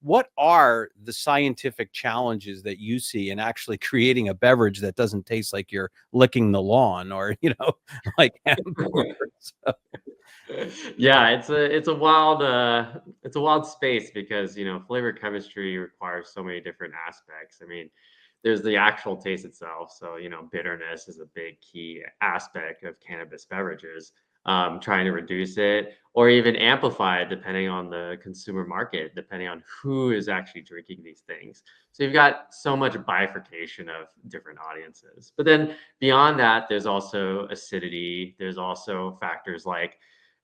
what are the scientific challenges that you see in actually creating a beverage that doesn't taste like you're licking the lawn or, like hamburgers? Yeah, it's a wild space because flavor chemistry requires so many different aspects. I mean, there's the actual taste itself. So, bitterness is a big key aspect of cannabis beverages. Trying to reduce it or even amplify it depending on the consumer market, depending on who is actually drinking these things. So you've got so much bifurcation of different audiences. But then beyond that, there's also acidity. There's also factors like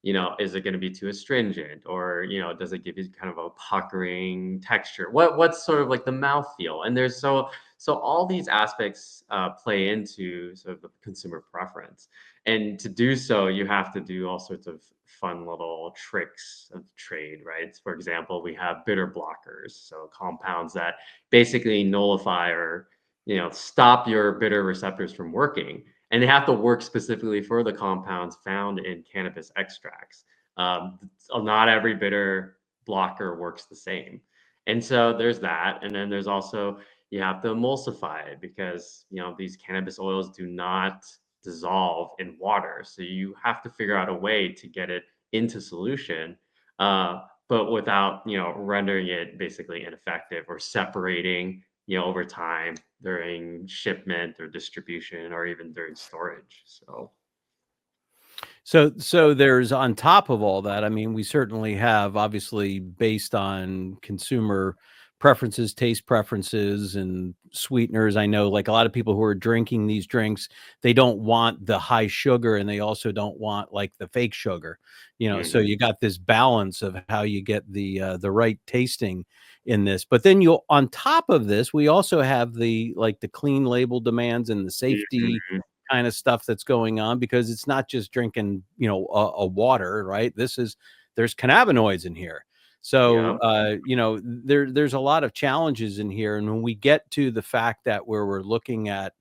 is it going to be too astringent or, does it give you kind of a puckering texture? What's sort of like the mouthfeel? And so all these aspects play into sort of the consumer preference. And to do so, you have to do all sorts of fun little tricks of trade, right? For example, we have bitter blockers, so compounds that basically nullify or stop your bitter receptors from working, and they have to work specifically for the compounds found in cannabis extracts. Not every bitter blocker works the same, and so there's that. And then there's also you have to emulsify it because these cannabis oils do not dissolve in water, so you have to figure out a way to get it into solution, but without rendering it basically ineffective or separating over time during shipment or distribution or even during storage. So there's on top of all that, I mean, we certainly have obviously based on consumer preferences, taste preferences, and sweeteners. I know like a lot of people who are drinking these drinks, they don't want the high sugar and they also don't want like the fake sugar, so Mhm. you got this balance of how you get the right tasting in this. But then you'll on top of this, we also have the like the clean label demands and the safety Mhm. kind of stuff that's going on because it's not just drinking, a water, right? There's cannabinoids in here. So, Yep. there's a lot of challenges in here. And when we get to the fact that where we're looking at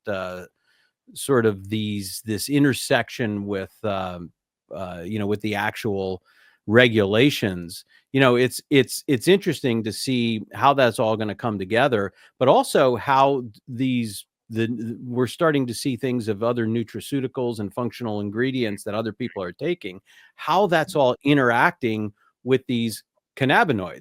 sort of this intersection with, with the actual regulations, it's interesting to see how that's all going to come together, but also how we're starting to see things of other nutraceuticals and functional ingredients that other people are taking, how that's all interacting with these cannabinoids.